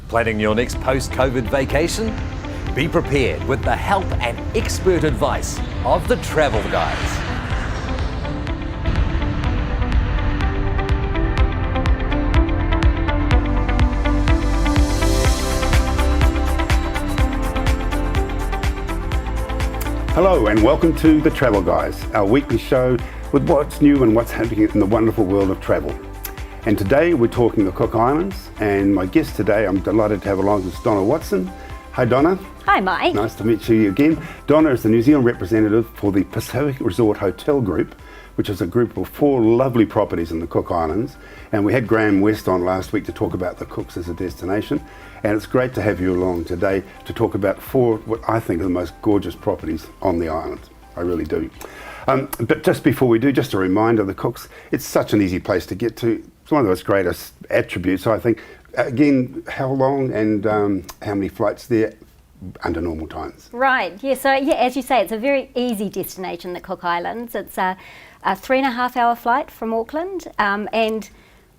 Planning your next post-COVID vacation? Be prepared with the help and expert advice of the Travel Guys. Hello and welcome to The Travel Guys, our weekly show with what's new and what's happening in the wonderful world of travel. And today we're talking the Cook Islands, and my guest today I'm delighted to have along is Donna Watson. Hi Donna. Hi Mike. Nice to meet you again. Donna is the New Zealand representative for the Pacific Resort Hotel Group, which is a group of 4 lovely properties in the Cook Islands. And we had Graham West on last week to talk about the Cooks as a destination. And it's great to have you along today to talk about 4 what I think are the most gorgeous properties on the island. I really do. But just before we do, just a reminder, the Cooks, it's such an easy place to get to. It's one of its greatest attributes, I think. Again, how long and how many flights there under normal times? Right, so as you say, it's a very easy destination, the Cook Islands. It's a 3.5-hour flight from Auckland, and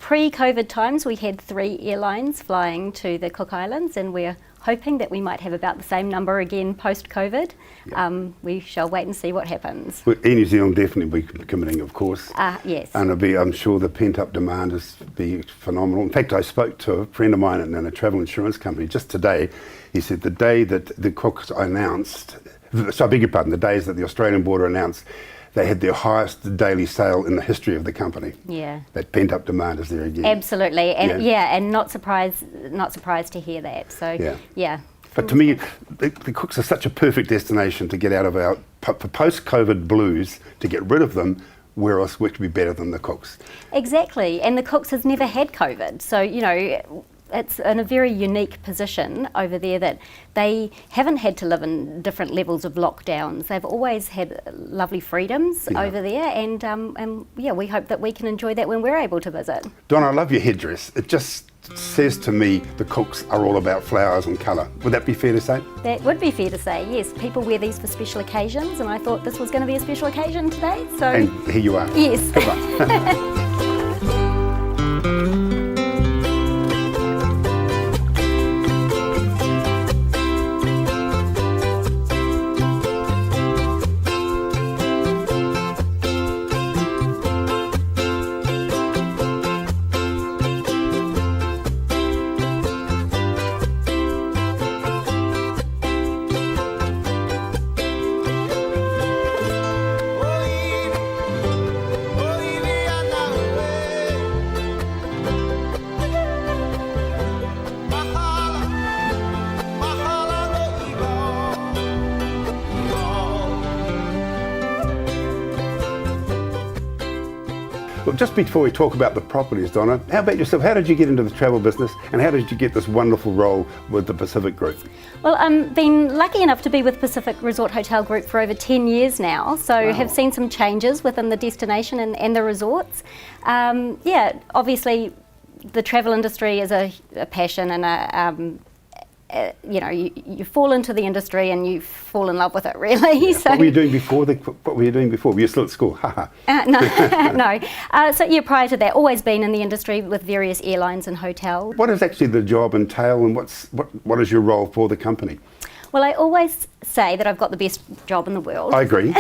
pre-COVID times we had 3 airlines flying to the Cook Islands, and we're hoping that we might have about the same number again post-COVID. Yep. We shall wait and see what happens. Well, Air New Zealand definitely be committing, of course. Yes. And I'm sure the pent-up demand is be phenomenal. In fact, I spoke to a friend of mine in a travel insurance company just today. He said the day that the Cooks announced, so I beg your pardon, the days that the Australian border announced they had their highest daily sale in the history of the company. Yeah. That pent-up demand is there again. Absolutely, and and not surprised to hear that. So yeah. But to me, the Cooks are such a perfect destination to get out of our post-COVID blues, to get rid of them. Where else would be better than the Cooks? Exactly, and the Cooks has never had COVID, so you know. It's in a very unique position over there that they haven't had to live in different levels of lockdowns. They've always had lovely freedoms over there, and we hope that we can enjoy that when we're able to visit. Donna, I love your headdress. It just says to me the Cooks are all about flowers and colour. Would that be fair to say? That would be fair to say, yes. People wear these for special occasions, and I thought this was going to be a special occasion today. So. And here you are. Yes. Good luck. Well, just before we talk about the properties, Donna, how about yourself? How did you get into the travel business, and how did you get this wonderful role with the Pacific Group? Well, I've been lucky enough to be with Pacific Resort Hotel Group for over 10 years now, so have seen some changes within the destination and the resorts. Obviously the travel industry is a passion and you fall into the industry and you fall in love with it, really. Yeah. So, what were you doing before? Were you still at school? No. So prior to that, always been in the industry with various airlines and hotels. What does actually the job entail, and what is your role for the company? Well, I always say that I've got the best job in the world. I agree.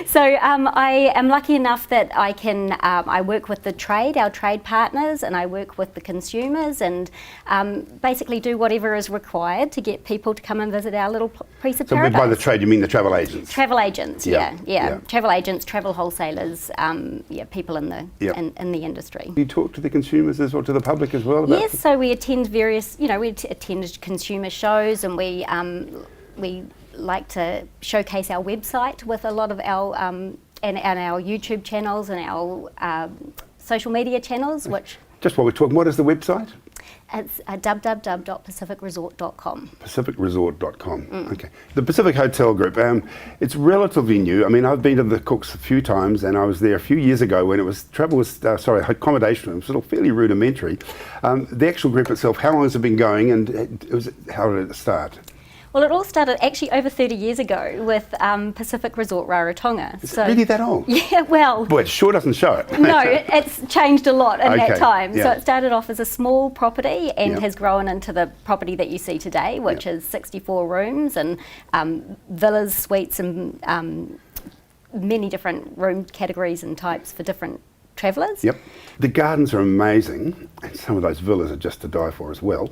So I am lucky enough that I can, I work with our trade partners, and I work with the consumers, and basically do whatever is required to get people to come and visit our little piece of paradise. So by the trade you mean the travel agents? Travel agents, yeah. Travel agents, travel wholesalers, people in the in the industry. You talk to the consumers as well, to the public as well? Yes, so we attend various, we attend consumer shows, and we like to showcase our website with a lot of our and our YouTube channels and our social media channels. Which just while we're talking, what is the website? It's www.pacificresort.com. Pacificresort.com. Okay. The Pacific Hotel Group. It's relatively new. I mean, I've been to the Cooks a few times, and I was there a few years ago when accommodation was still fairly rudimentary. The actual group itself, how long has it been going, and how did it start? Well, it all started actually over 30 years ago with Pacific Resort Rarotonga. Is it really that old? Yeah, well... Boy, it sure doesn't show it. No, it's changed a lot in that time. Yeah. So it started off as a small property and Yep. has grown into the property that you see today, which Yep. is 64 rooms and villas, suites and many different room categories and types for different travellers. Yep. The gardens are amazing, and some of those villas are just to die for as well.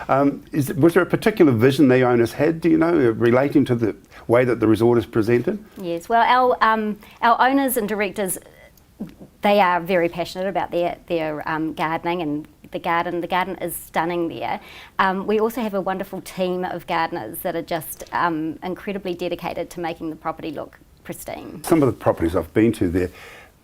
Was there a particular vision the owners had, do you know, relating to the way that the resort is presented? Yes, well, our owners and directors, they are very passionate about their gardening and the garden. The garden is stunning there. We also have a wonderful team of gardeners that are just incredibly dedicated to making the property look pristine. Some of the properties I've been to there,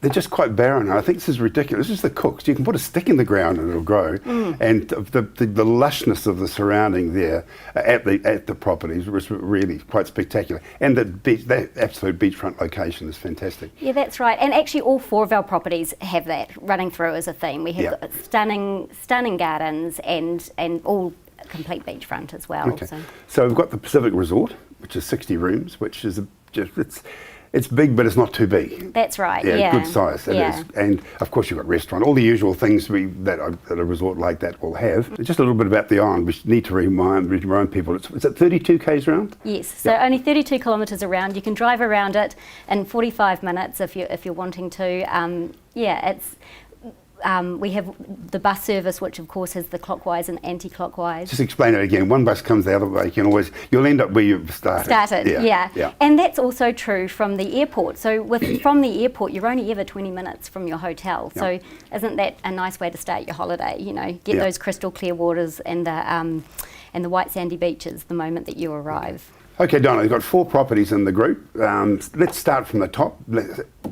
they're just quite barren. I think this is ridiculous. This is the Cooks. You can put a stick in the ground and it'll grow. And the lushness of the surrounding there at the properties was really quite spectacular. And that absolute beachfront location is fantastic. Yeah, that's right. And actually all 4 of our properties have that running through as a theme. We have stunning gardens and all complete beachfront as well. Okay. So we've got the Pacific Resort, which is 60 rooms, which is it's big, but it's not too big. That's right, Yeah, yeah. good size, it is. And of course you've got restaurant, all the usual things that a resort like that will have. Just a little bit about the island, we need to remind people, is it 32 k's round? Yes, so only 32 kilometres around. You can drive around it in 45 minutes if you're wanting to. We have the bus service, which of course has the clockwise and anti-clockwise. Just explain it again. One bus comes the other way. You'll end up where you've started. Yeah. And that's also true from the airport. So from the airport, you're only ever 20 minutes from your hotel. So isn't that a nice way to start your holiday? You know, get those crystal clear waters and the white sandy beaches the moment that you arrive. Okay, Donna, you've got 4 properties in the group. Let's start from the top,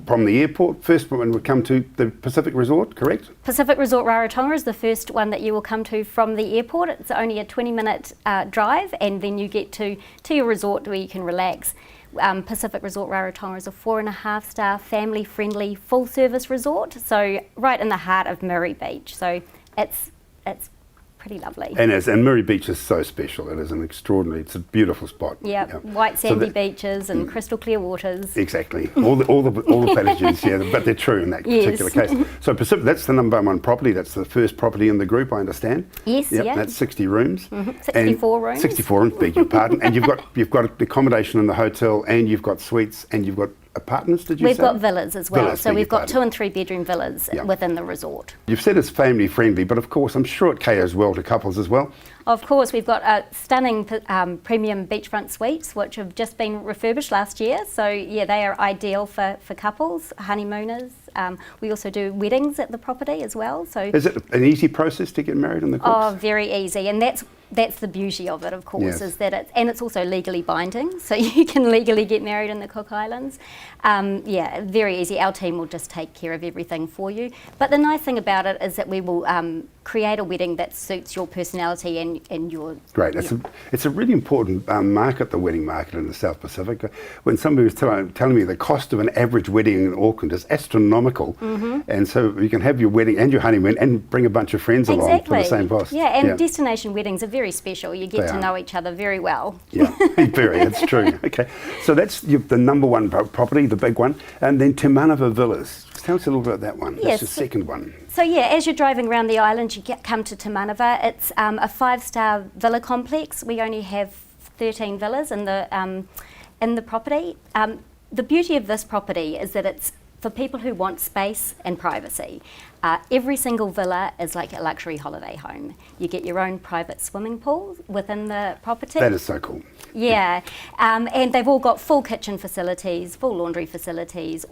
from the airport. First one would come to the Pacific Resort, correct? Pacific Resort Rarotonga is the first one that you will come to from the airport. It's only a 20-minute drive, and then you get to your resort where you can relax. Pacific Resort Rarotonga is a 4.5-star, family-friendly, full-service resort, so right in the heart of Murray Beach. So it's pretty lovely. And Murray Beach is so special. It is it's a beautiful spot. Yeah, white sandy beaches and crystal clear waters. Exactly. All the places, but they're true in that particular case. So Pacific, that's the number 1 property. That's the first property in the group, I understand. Yes, yeah. That's 60 rooms. 64 rooms. 64 rooms, beg your pardon. And you've got accommodation in the hotel, and you've got suites, and you've got apartments, did you say? We've got villas as well. So we've got 2 and 3 bedroom villas within the resort. You've said it's family friendly, but of course I'm sure it caters well to couples as well. Of course, we've got stunning premium beachfront suites which have just been refurbished last year. So yeah, they are ideal for couples, honeymooners. We also do weddings at the property as well. So is it an easy process to get married in the Cooks? Oh, very easy, and that's the beauty of it, of course, is that it's also legally binding, so you can legally get married in the Cook Islands. Very easy. Our team will just take care of everything for you. But the nice thing about it is that we will create a wedding that suits your personality and your... Great. It's a really important market, the wedding market in the South Pacific. When somebody was telling me the cost of an average wedding in Auckland is astronomical, and so you can have your wedding and your honeymoon and bring a bunch of friends along for the same cost. Yeah, and destination weddings are very special. You get to know each other very well. Yeah, very, it's true. Okay, so that's the number 1 property, the big one, and then Te Manawa Villas. Tell us a little bit about that one. Yes. That's the second one. So yeah, as you're driving around the island, you come to Te Manawa. It's a 5-star villa complex. We only have 13 villas in the property. The beauty of this property is that it's for people who want space and privacy. Every single villa is like a luxury holiday home. You get your own private swimming pool within the property. That is so cool. Yeah, and they've all got full kitchen facilities, full laundry facilities,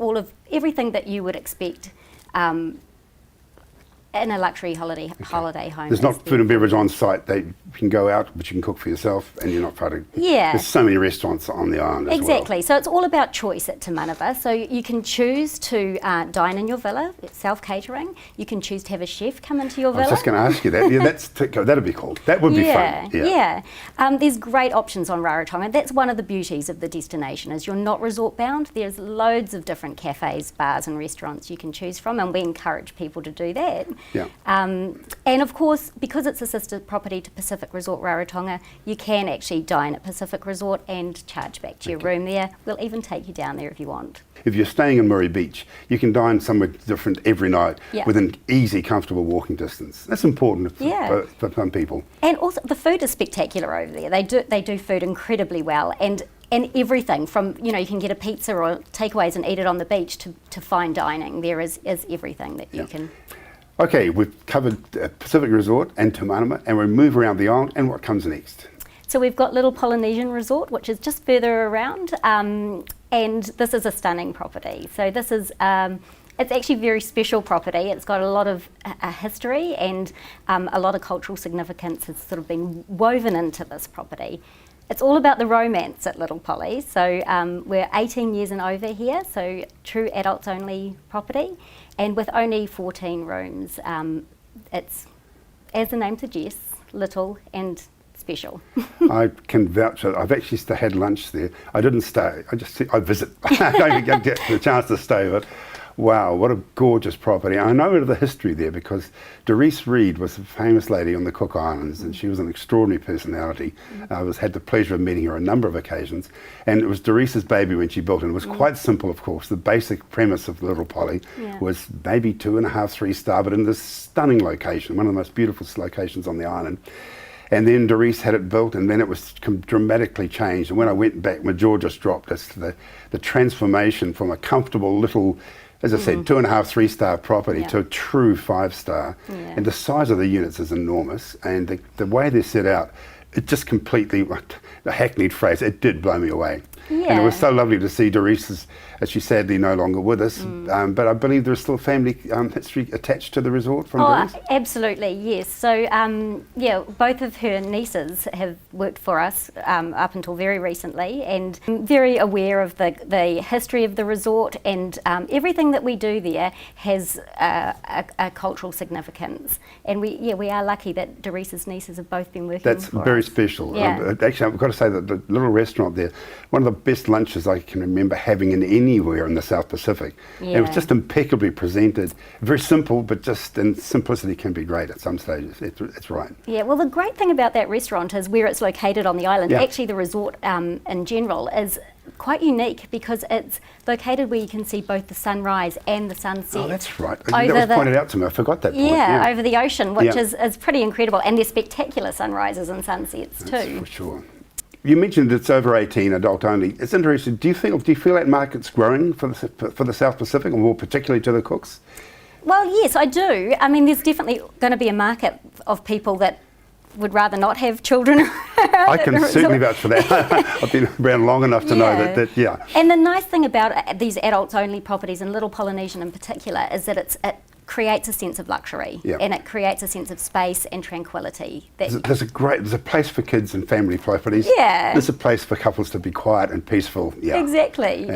everything that you would expect in a luxury holiday home. There's not food and beverage on site. You can go out, but you can cook for yourself, and you're not part of... Yeah. There's so many restaurants on the island as well. Exactly. So it's all about choice at Te Manawa. So you can choose to dine in your villa, self-catering. You can choose to have a chef come into your villa. I was just going to ask you that. Yeah, that'd be cool. That would be fun. Yeah. There's great options on Rarotonga. That's one of the beauties of the destination, is you're not resort bound. There's loads of different cafes, bars and restaurants you can choose from, and we encourage people to do that. Yeah. And of course, because it's a sister property to Pacific Pacific Resort Rarotonga, you can actually dine at Pacific Resort and charge back to your room there. We'll even take you down there if you want. If you're staying in Murray Beach, you can dine somewhere different every night Yeah. within easy, comfortable walking distance. That's important for some people. And also the food is spectacular over there. They do food incredibly well, and everything from, you can get a pizza or takeaways and eat it on the beach to fine dining. There is everything that you can. Okay, we've covered Pacific Resort and Tumanuma, and we move around the island, and what comes next? So we've got Little Polynesian Resort, which is just further around, and this is a stunning property. So this is, it's actually a very special property. It's got a lot of history, and a lot of cultural significance has sort of been woven into this property. It's all about the romance at Little Polly. So we're 18 years and over here, so true adults only property, and with only 14 rooms. It's, as the name suggests, little and special. I can vouch that I've actually had lunch there. I didn't stay. I visit. I don't get the chance to stay, but wow, what a gorgeous property. I know the history there because Doris Reed was a famous lady on the Cook Islands, and she was an extraordinary personality. I had the pleasure of meeting her a number of occasions, and it was Doris's baby when she built it. It was quite simple, of course. The basic premise of Little Polly was maybe 2.5, 3 star, but in this stunning location, one of the most beautiful locations on the island. And then Doris had it built, and then it was dramatically changed. And when I went back, my jaw just dropped. It's the transformation from a comfortable little, as I said, 2.5, 3 star property to a true 5 star. And the size of the units is enormous, and the way they're set out, it just completely, a hackneyed phrase, it did blow me away. And it was so lovely to see Doris, as she's sadly no longer with us, but I believe there's still family history attached to the resort from Doris? Absolutely, yes. So, both of her nieces have worked for us up until very recently, and I'm very aware of the history of the resort, and everything that we do there has a cultural significance. And we are lucky that Doris's nieces have both been working for us. That's very special. Actually, I've got to say that the little restaurant there, one of the best lunches I can remember having in anywhere in the South Pacific. It was just impeccably presented, very simple, but just in simplicity can be great at some stages. It's right. Yeah, well, the great thing about that restaurant is where it's located on the island. Actually, the resort in general is quite unique because it's located where you can see both the sunrise and the sunset. Oh, that's right. That was pointed out to me. I forgot that point. Over the ocean, which is pretty incredible, and they're spectacular sunrises and sunsets too. That's for sure. You mentioned it's over 18, adult only. It's interesting. Do you feel that market's growing for the South Pacific, or more particularly to the Cooks? Well, yes, I do. I mean, there's definitely going to be a market of people that would rather not have children around. I can certainly vouch for that. I've been around long enough to know that. And the nice thing about these adults-only properties, and Little Polynesian in particular, is that it creates a sense of luxury, and it creates a sense of space and tranquility. There's a place for kids and family properties. There's a place for couples to be quiet and peaceful. Exactly.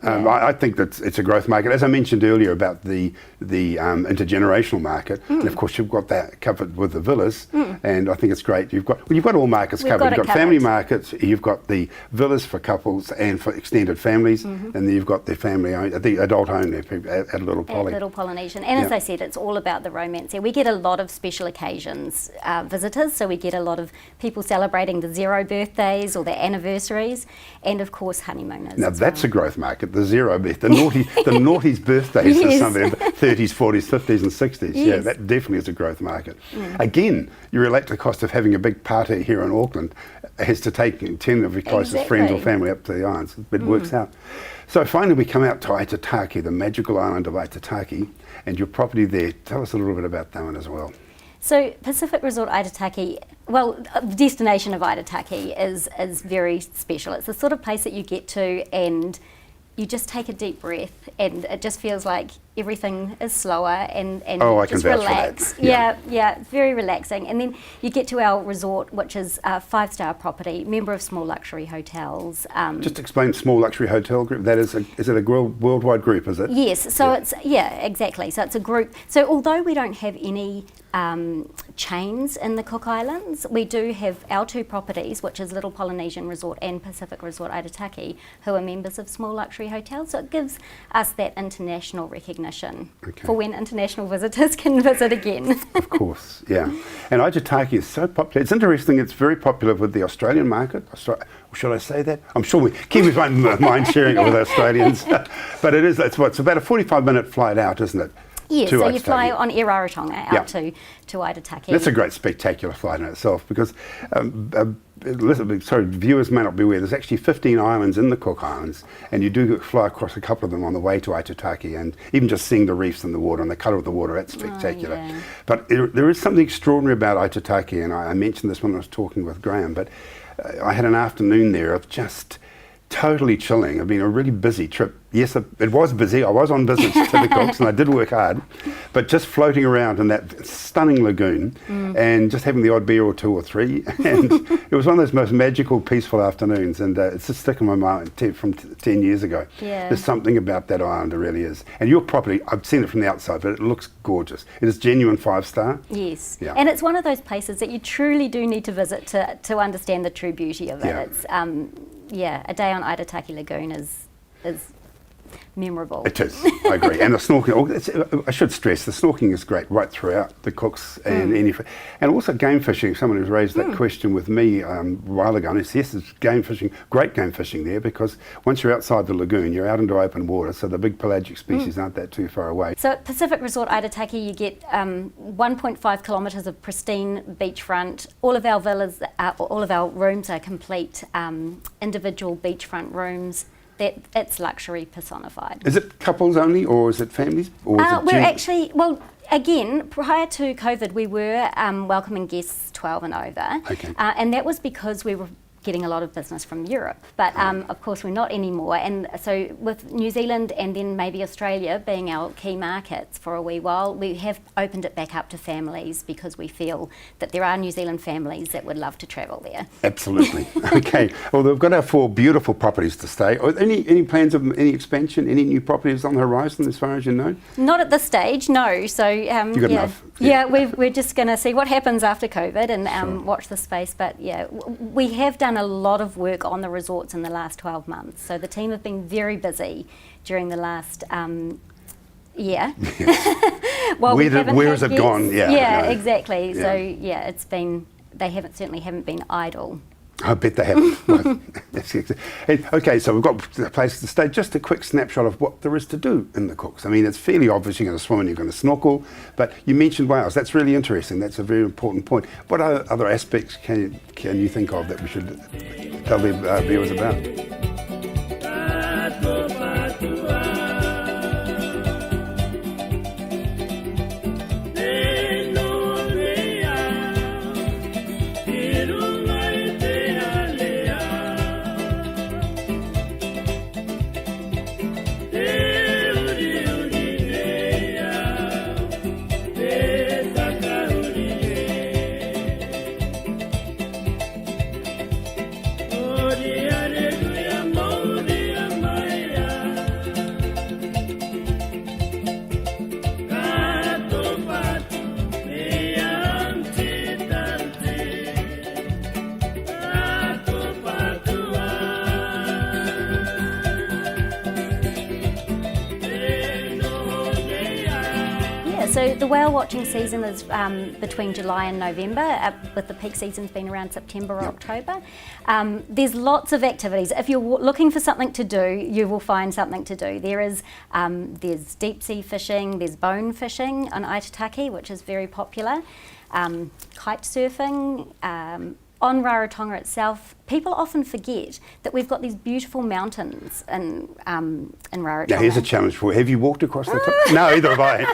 I think that it's a growth market. As I mentioned earlier about the intergenerational market, and of course you've got that covered with the villas, and I think it's great. You've got all markets covered. You've got family markets, you've got the villas for couples and for extended families, and then you've got the adult home there at Little Polly. Little Polynesian. And as I said, it's all about the romance here. We get a lot of special occasions visitors, so we get a lot of people celebrating the 0 birthdays or their anniversaries, and of course honeymooners. Now that's a growth market, the 0 birthday, the naughty's birthdays is something in the 30s, 40s, 50s and 60s. Yeah, that definitely is a growth market. Again, you relate to the cost of having a big party here in Auckland as to taking 10 of your closest friends or family up to the islands. It works out. So finally we come out to Aitataki, the magical island of Aitataki, and your property there. Tell us a little bit about that one as well. So Pacific Resort Aitataki, well, the destination of Aitataki is very special. It's the sort of place that you get to and you just take a deep breath, and it just feels like everything is slower and just relax. It's very relaxing. And then you get to our resort, which is a 5-star property, member of Small Luxury Hotels. Just explain Small Luxury Hotel Group. That is it a worldwide group, is it? Yes, so it's, exactly. So it's a group. So although we don't have any chains in the Cook Islands, we do have our 2 properties, which is Little Polynesian Resort and Pacific Resort Aitataki, who are members of Small Luxury Hotels. So it gives us that international recognition recognition Okay. for when international visitors can visit again. Of course, yeah. And Aitutaki is so popular. It's interesting, it's very popular with the Australian market. Should I say that? I'm sure Kiwis won't mind sharing it with Australians. But it's about a 45-minute flight out, isn't it? Yes, to so you Aitutaki. fly on Air Rarotonga out to Aitutaki. That's a great spectacular flight in itself, because viewers may not be aware, there's actually 15 islands in the Cook Islands, and you do fly across a couple of them on the way to Aitutaki, and even just seeing the reefs in the water and the colour of the water, that's spectacular. Oh, yeah. But there is something extraordinary about Aitutaki, and I mentioned this when I was talking with Graham, but I had an afternoon there of just totally chilling. It'd been a really busy trip. Yes, it was busy. I was on business to the Cooks and I did work hard, but just floating around in that stunning lagoon and just having the odd beer or two or three. And it was one of those most magical, peaceful afternoons, and it's just stuck in my mind from 10 years ago. Yeah. There's something about that island, it really is. And your property, I've seen it from the outside, but it looks gorgeous. It is genuine 5-star. Yes, Yeah. and it's one of those places that you truly do need to visit to understand the true beauty of it. Yeah. It's a day on Aitutaki Lagoon is memorable. It is, I agree. And the snorkeling, I should stress, the snorkeling is great right throughout the Cooks and and also game fishing. Someone who's raised that question with me a while ago, and yes, it's game fishing, great game fishing there, because once you're outside the lagoon, you're out into open water, so the big pelagic species aren't that too far away. So at Pacific Resort Aitutaki, you get 1.5 kilometres of pristine beachfront. All of our villas, all of our rooms are complete individual beachfront rooms. It's luxury personified. Is it couples only, or is it families? Or is it We're actually, again, prior to COVID, we were welcoming guests 12 and over. Okay. And that was because we were getting a lot of business from Europe. But of course, we're not anymore. And so with New Zealand and then maybe Australia being our key markets for a wee while, we have opened it back up to families because we feel that there are New Zealand families that would love to travel there. Absolutely. Okay. Well, we've got our 4 beautiful properties to stay. Any plans of any expansion, any new properties on the horizon as far as you know? Not at this stage, no. So You've got enough. Yeah, we're just going to see what happens after COVID and watch the space. But yeah, we have done a lot of work on the resorts in the last 12 months. So the team have been very busy during the last year. Well, where has it gone? Yeah, exactly. Yeah. So yeah, it's been, they certainly haven't been idle. I bet they haven't. Okay, so we've got a place to stay. Just a quick snapshot of what there is to do in the Cooks. I mean, it's fairly obvious you're going to swim and you're going to snorkel, but you mentioned whales. That's really interesting. That's a very important point. What other aspects can you think of that we should tell the viewers about? So the whale watching season is between July and November, with the peak season's been around September or October. There's lots of activities. If you're looking for something to do, you will find something to do. There's deep sea fishing, there's bone fishing on Aitutaki, which is very popular, kite surfing. On Rarotonga itself, people often forget that we've got these beautiful mountains in Rarotonga. Now, here's a challenge for you. Have you walked across the top? No, either have I.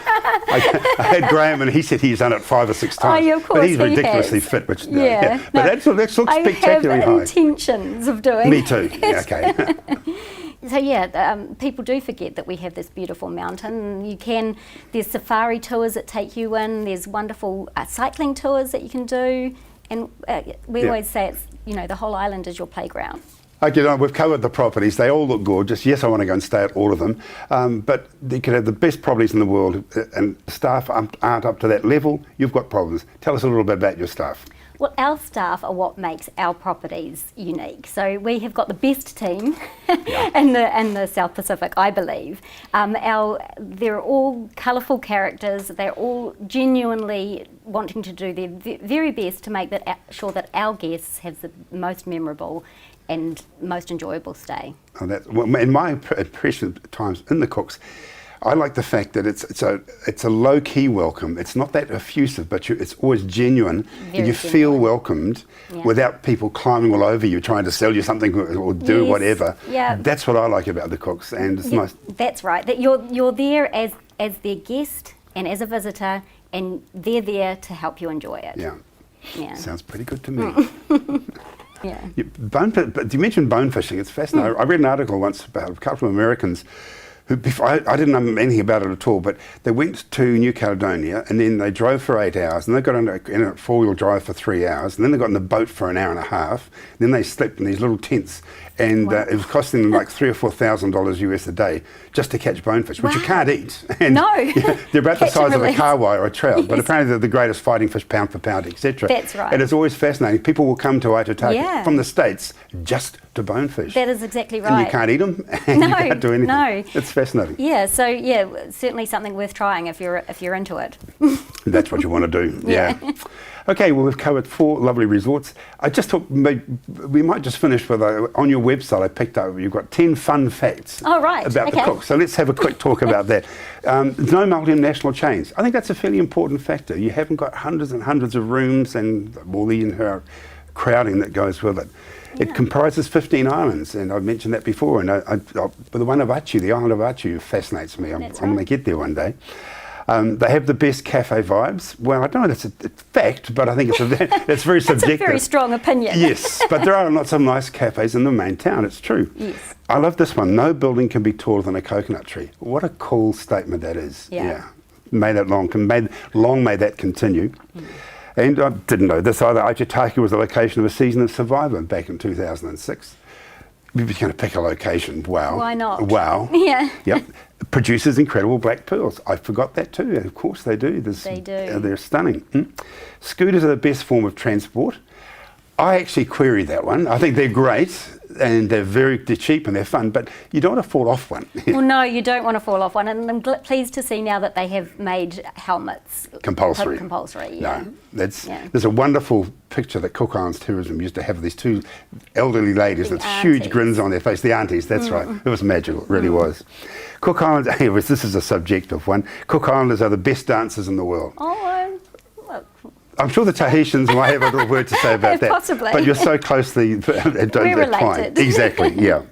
I had Graham, and he said he's done it 5 or 6 times. Oh, yeah, of course but he's he ridiculously has. fit. Which, Yeah. But that looks spectacularly I have high. intentions of doing Me too. Yeah, okay. So yeah, people do forget that we have this beautiful mountain. There's safari tours that take you in. There's wonderful cycling tours that you can do. And we always say it's, the whole island is your playground. Okay, we've covered the properties. They all look gorgeous. Yes, I want to go and stay at all of them. But you could have the best properties in the world and staff aren't up to that level. You've got problems. Tell us a little bit about your staff. Well, our staff are what makes our properties unique. So we have got the best team in the South Pacific, I believe. They're all colourful characters. They're all genuinely wanting to do their very best to make sure that our guests have the most memorable and most enjoyable stay. In my impression at times in the Cooks, I like the fact that it's a low-key welcome. It's not that effusive, but it's always genuine. And you feel welcomed without people climbing all over you, trying to sell you something or do whatever. Yeah. That's what I like about the Cooks, and it's nice. That's right. That you're there as their guest and as a visitor, and they're there to help you enjoy it. Yeah. Sounds pretty good to me. Yeah. But you mentioned bone fishing. It's fascinating. I read an article once about a couple of Americans who, before, I didn't know anything about it at all, but they went to New Caledonia and then they drove for 8 hours, and they got in a four-wheel drive for 3 hours, and then they got in the boat for an hour and a half, and then they slept in these little tents, and it was costing them like $3,000 or $4,000 US a day just to catch bonefish, which you can't eat. And they're about the size of a kahawai or a trout, but apparently they're the greatest fighting fish pound for pound, etc. That's right. And it's always fascinating. People will come to Aitutaki from the States just to bonefish. That is exactly right. And you can't eat them, and you can't do anything. No. It's fascinating. Yeah, so certainly something worth trying if you're into it. That's what you want to do. Yeah. Okay, well, we've covered 4 lovely resorts. I just thought we might just finish with on your website. I picked up you've got 10 fun facts about the Cooks. So let's have a quick talk about that. No multinational chains. I think that's a fairly important factor. You haven't got hundreds and hundreds of rooms and all the crowding that goes with it. It comprises 15 islands, and I've mentioned that before. And but the one of Attu, the island of Attu, fascinates me. I'm going to get there one day. They have the best cafe vibes. Well, I don't know if it's a fact, but I think it's very subjective. It's a very strong opinion. Yes, but there are lots of nice cafes in the main town, it's true. Yes. I love this one. No building can be taller than a coconut tree. What a cool statement that is. Yeah. May that continue. And I didn't know this either. Aitutaki was the location of a season of Survivor back in 2006. We're going to pick a location. Wow. Why not? Wow. Yeah. Yep. Produces incredible black pearls. I forgot that too. Of course they do. They do. They're stunning. Scooters are the best form of transport. I actually queried that one. I think they're great, and they're cheap and they're fun, but you don't want to fall off one. Well, no, you don't want to fall off one, and I'm pleased to see now that they have made helmets compulsory. Yeah. No, there's a wonderful picture that Cook Islands Tourism used to have these 2 elderly ladies with huge grins on their face. The aunties, that's right. It was magical, it really was. Cook Islands, this is a subjective one. Cook Islanders are the best dancers in the world. I'm sure the Tahitians might have a little word to say about that. Possibly. But you're so closely We're related. Exactly, yeah.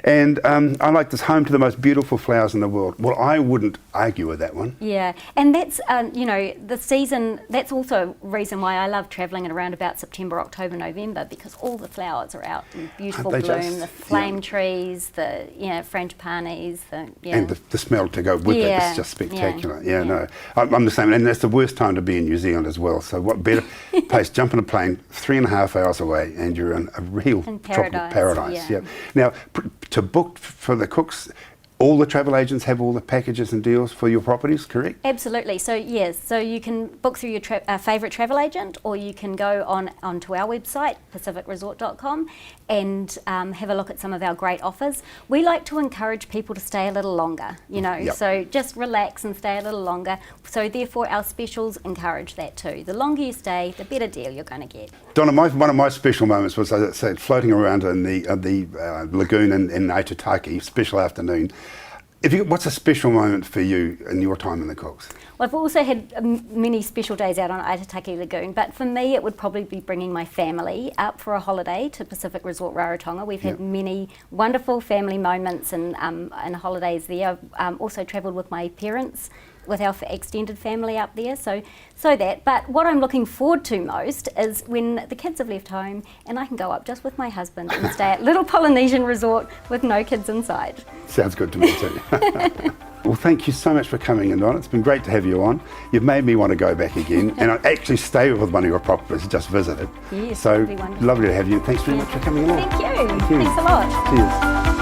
And I like this, home to the most beautiful flowers in the world. Well, I wouldn't argue with that one. Yeah, and that's, the season, that's also a reason why I love travelling at around about September, October, November, because all the flowers are out in beautiful bloom, the flame trees, the, frangipanis, and the smell to go with it is just spectacular. No, I'm the same, and that's the worst time to be in New Zealand as well. So what better place, jump in a plane, 3.5 hours away, and you're in a real tropical paradise. Yeah. Now, to book for the Cooks, all the travel agents have all the packages and deals for your properties, correct? Absolutely. So yes, so you can book through your favourite travel agent, or you can go onto our website, pacificresort.com, and have a look at some of our great offers. We like to encourage people to stay a little longer, so just relax and stay a little longer. So therefore our specials encourage that too. The longer you stay, the better deal you're going to get. Donna, one of my special moments was, as I said, floating around in the lagoon in Aitutaki, special afternoon. What's a special moment for you in your time in the Cooks? Well, I've also had many special days out on Aitutaki Lagoon, but for me it would probably be bringing my family up for a holiday to Pacific Resort Rarotonga. We've had many wonderful family moments and holidays there. I've also travelled with my parents, with our extended family up there, but what I'm looking forward to most is when the kids have left home and I can go up just with my husband and stay at Little Polynesian Resort with no kids inside. Sounds good to me too. Well, thank you so much for coming in, Donna. It's been great to have you on. You've made me want to go back again, and I actually stay with one of your properties, just visited. Yes, so that'd be wonderful. Lovely to have you. Thanks very much for coming along. Thank you. Thanks a lot. Cheers.